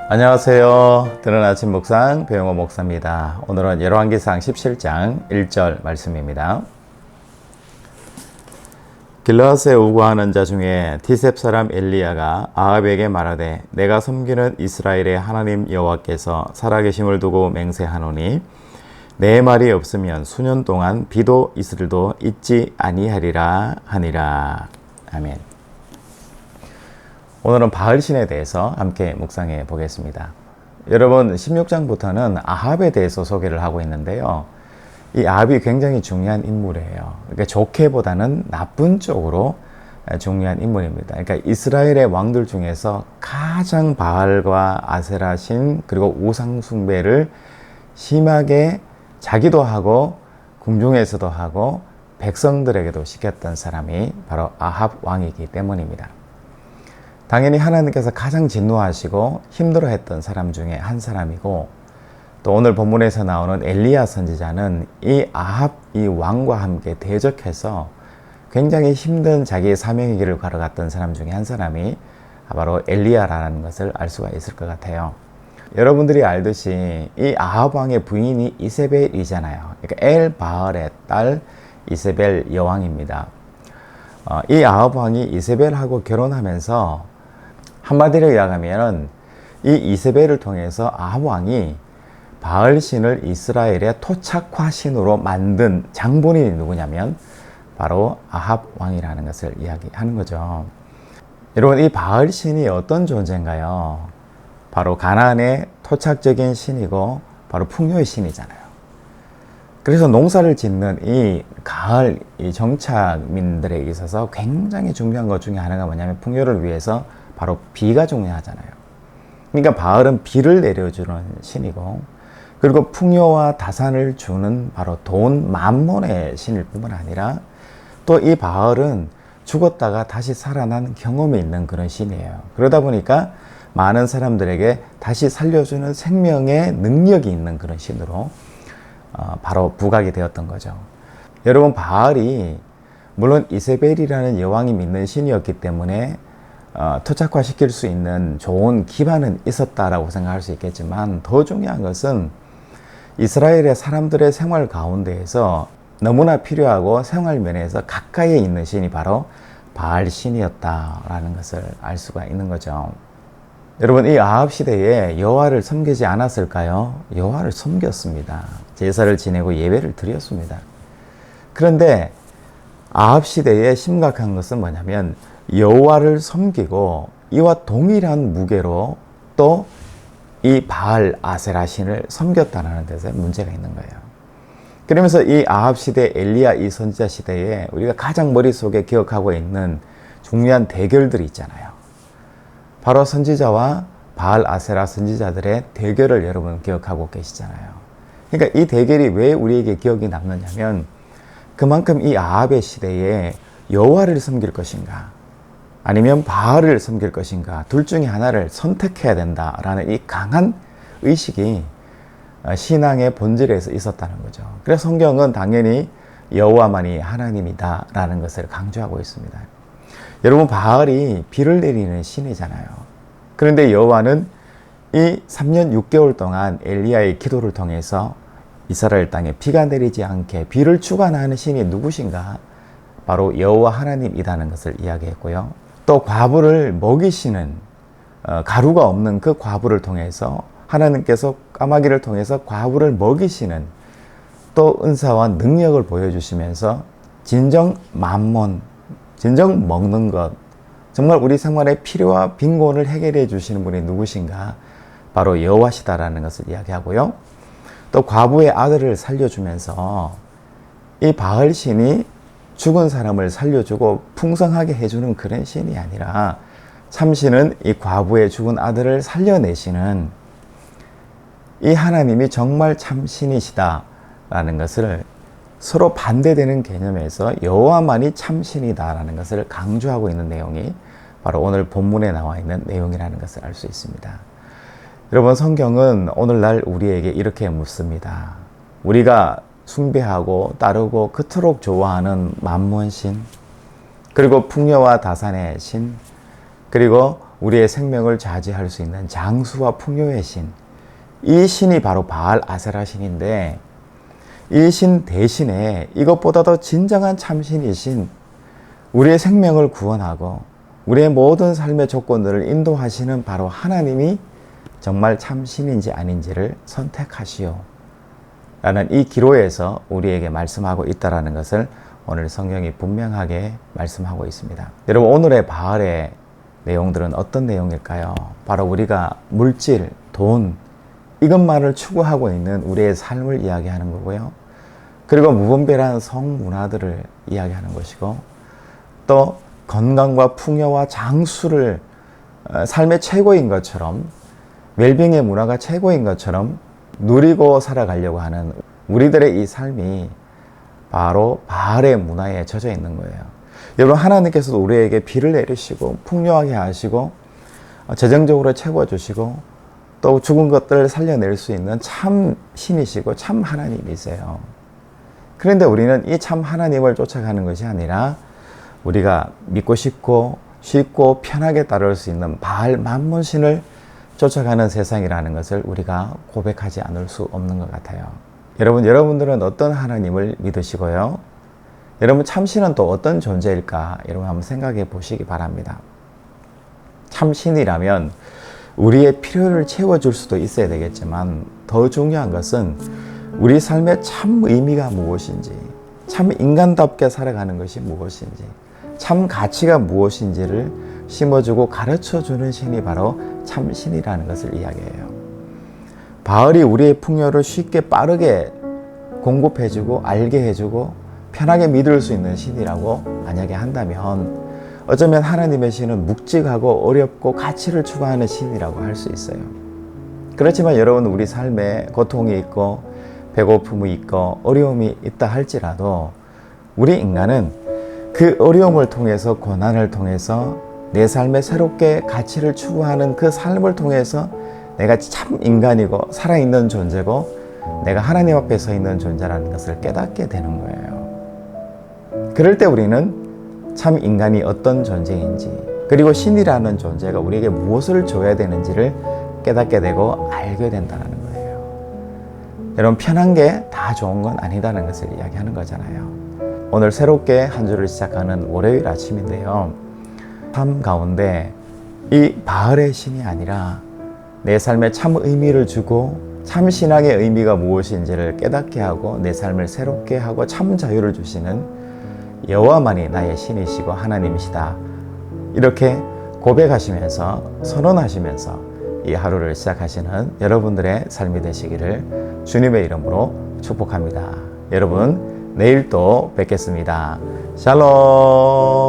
안녕하세요. 드는 아침 묵상 배용호 목사입니다. 오늘은 열왕기상 17장 1절 말씀입니다. 길르앗에 우거하는 자 중에 디셉 사람 엘리야가 아합에게 말하되 내가 섬기는 이스라엘의 하나님 여호와께서 살아계심을 두고 맹세하노니 내 말이 없으면 수년 동안 비도 이슬도 있지 아니하리라 하니라. 아멘. 오늘은 바알신에 대해서 함께 묵상해 보겠습니다. 여러분 16장부터는 아합에 대해서 소개를 하고 있는데요. 이 아합이 굉장히 중요한 인물이에요. 그러니까 좋게보다는 나쁜 쪽으로 중요한 인물입니다. 그러니까 이스라엘의 왕들 중에서 가장 바알과 아세라 신 그리고 우상 숭배를 심하게 자기도 하고 궁중에서도 하고 백성들에게도 시켰던 사람이 바로 아합 왕이기 때문입니다. 당연히 하나님께서 가장 진노하시고 힘들어했던 사람 중에 한 사람이고, 또 오늘 본문에서 나오는 엘리야 선지자는 이 아합 이 왕과 함께 대적해서 굉장히 힘든 자기의 사명의 길을 걸어갔던 사람 중에 한 사람이 바로 엘리야라는 것을 알 수가 있을 것 같아요. 여러분들이 알듯이 이 아합 왕의 부인이 이세벨이잖아요. 그러니까 엘 바알의 딸 이세벨 여왕입니다. 이 아합 왕이 이세벨하고 결혼하면서 한마디로 이야기하면 이 이세벨을 통해서 아합 왕이 바알 신을 이스라엘의 토착화 신으로 만든 장본인이 누구냐면 바로 아합 왕이라는 것을 이야기하는 거죠. 여러분, 이 바알 신이 어떤 존재인가요? 바로 가나안의 토착적인 신이고 바로 풍요의 신이잖아요. 그래서 농사를 짓는 이 가을 이 정착민들에게 있어서 굉장히 중요한 것 중에 하나가 뭐냐면 풍요를 위해서 바로 비가 중요하잖아요. 그러니까 바알은 비를 내려주는 신이고, 그리고 풍요와 다산을 주는 바로 돈 만몬의 신일 뿐만 아니라 또 이 바알은 죽었다가 다시 살아난 경험이 있는 그런 신이에요. 그러다 보니까 많은 사람들에게 다시 살려주는 생명의 능력이 있는 그런 신으로 바로 부각이 되었던 거죠. 여러분, 바알이 물론 이세벨이라는 여왕이 믿는 신이었기 때문에 토착화시킬 수 있는 좋은 기반은 있었다라고 생각할 수 있겠지만, 더 중요한 것은 이스라엘의 사람들의 생활 가운데에서 너무나 필요하고 생활 면에서 가까이에 있는 신이 바로 바알 신이었다라는 것을 알 수가 있는 거죠. 여러분, 이 아합 시대에 여호와를 섬기지 않았을까요? 여호와를 섬겼습니다. 제사를 지내고 예배를 드렸습니다. 그런데 아합 시대에 심각한 것은 뭐냐면 여호와를 섬기고 이와 동일한 무게로 또 이 바알 아세라 신을 섬겼다는 데서 문제가 있는 거예요. 그러면서 이 아합 시대 엘리야 이 선지자 시대에 우리가 가장 머릿속에 기억하고 있는 중요한 대결들이 있잖아요. 바로 선지자와 바알 아세라 선지자들의 대결을 여러분 기억하고 계시잖아요. 그러니까 이 대결이 왜 우리에게 기억이 남느냐면 그만큼 이 아합의 시대에 여호와를 섬길 것인가 아니면 바알을 섬길 것인가 둘 중에 하나를 선택해야 된다라는 이 강한 의식이 신앙의 본질에서 있었다는 거죠. 그래서 성경은 당연히 여호와만이 하나님이다라는 것을 강조하고 있습니다. 여러분, 바알이 비를 내리는 신이잖아요. 그런데 여호와는 이 3년 6개월 동안 엘리야의 기도를 통해서 이스라엘 땅에 비가 내리지 않게 비를 주관하는 신이 누구신가? 바로 여호와 하나님이라는 것을 이야기했고요. 또 과부를 먹이시는 가루가 없는 그 과부를 통해서 하나님께서 까마귀를 통해서 과부를 먹이시는 또 은사와 능력을 보여주시면서 진정 만몬, 진정 먹는 것, 정말 우리 생활의 필요와 빈곤을 해결해 주시는 분이 누구신가? 바로 여호와시다라는 것을 이야기하고요. 또 과부의 아들을 살려주면서 이 바알 신이 죽은 사람을 살려주고 풍성하게 해주는 그런 신이 아니라 참신은 이 과부의 죽은 아들을 살려내시는 이 하나님이 정말 참신이시다라는 것을 서로 반대되는 개념에서 여호와만이 참신이다라는 것을 강조하고 있는 내용이 바로 오늘 본문에 나와 있는 내용이라는 것을 알 수 있습니다. 여러분, 성경은 오늘날 우리에게 이렇게 묻습니다. 우리가 숭배하고 따르고 그토록 좋아하는 만몬신, 그리고 풍요와 다산의 신, 그리고 우리의 생명을 좌지할 수 있는 장수와 풍요의 신, 이 신이 바로 바알 아세라 신인데, 이 신 대신에 이것보다도 진정한 참신이신 우리의 생명을 구원하고 우리의 모든 삶의 조건들을 인도하시는 바로 하나님이 정말 참신인지 아닌지를 선택하시오 라는 이 기로에서 우리에게 말씀하고 있다는 것을 오늘 성경이 분명하게 말씀하고 있습니다. 여러분, 오늘의 바알의 내용들은 어떤 내용일까요? 바로 우리가 물질, 돈, 이것만을 추구하고 있는 우리의 삶을 이야기하는 거고요. 그리고 무분별한 성문화들을 이야기하는 것이고, 또 건강과 풍요와 장수를 삶의 최고인 것처럼, 웰빙의 문화가 최고인 것처럼 누리고 살아가려고 하는 우리들의 이 삶이 바로 바알의 문화에 젖어 있는 거예요. 여러분, 하나님께서도 우리에게 비를 내리시고 풍요하게 하시고 재정적으로 채워주시고 또 죽은 것들을 살려낼 수 있는 참 신이시고 참 하나님이세요. 그런데 우리는 이 참 하나님을 쫓아가는 것이 아니라 우리가 믿고 싶고 쉽고 편하게 따를 수 있는 바알 만문신을 쫓아가는 세상이라는 것을 우리가 고백하지 않을 수 없는 것 같아요. 여러분들은 어떤 하나님을 믿으시고요? 여러분, 참신은 또 어떤 존재일까? 여러분 한번 생각해 보시기 바랍니다. 참신이라면 우리의 필요를 채워줄 수도 있어야 되겠지만 더 중요한 것은 우리 삶의 참 의미가 무엇인지, 참 인간답게 살아가는 것이 무엇인지, 참 가치가 무엇인지를 심어주고 가르쳐주는 신이 바로 참신이라는 것을 이야기해요. 바알이 우리의 풍요를 쉽게 빠르게 공급해주고 알게 해주고 편하게 믿을 수 있는 신이라고 만약에 한다면 어쩌면 하나님의 신은 묵직하고 어렵고 가치를 추구하는 신이라고 할 수 있어요. 그렇지만 여러분, 우리 삶에 고통이 있고 배고픔이 있고 어려움이 있다 할지라도 우리 인간은 그 어려움을 통해서, 고난을 통해서 내 삶에 새롭게 가치를 추구하는 그 삶을 통해서 내가 참 인간이고 살아있는 존재고 내가 하나님 앞에 서 있는 존재라는 것을 깨닫게 되는 거예요. 그럴 때 우리는 참 인간이 어떤 존재인지, 그리고 신이라는 존재가 우리에게 무엇을 줘야 되는지를 깨닫게 되고 알게 된다는 거예요. 여러분, 편한 게 다 좋은 건 아니다는 것을 이야기하는 거잖아요. 오늘 새롭게 한 주를 시작하는 월요일 아침인데요. 삶 가운데 이 바알의 신이 아니라 내 삶에 참 의미를 주고 참 신앙의 의미가 무엇인지를 깨닫게 하고 내 삶을 새롭게 하고 참 자유를 주시는 여호와만이 나의 신이시고 하나님이시다, 이렇게 고백하시면서 선언하시면서 이 하루를 시작하시는 여러분들의 삶이 되시기를 주님의 이름으로 축복합니다. 여러분, 내일 또 뵙겠습니다. 샬롬.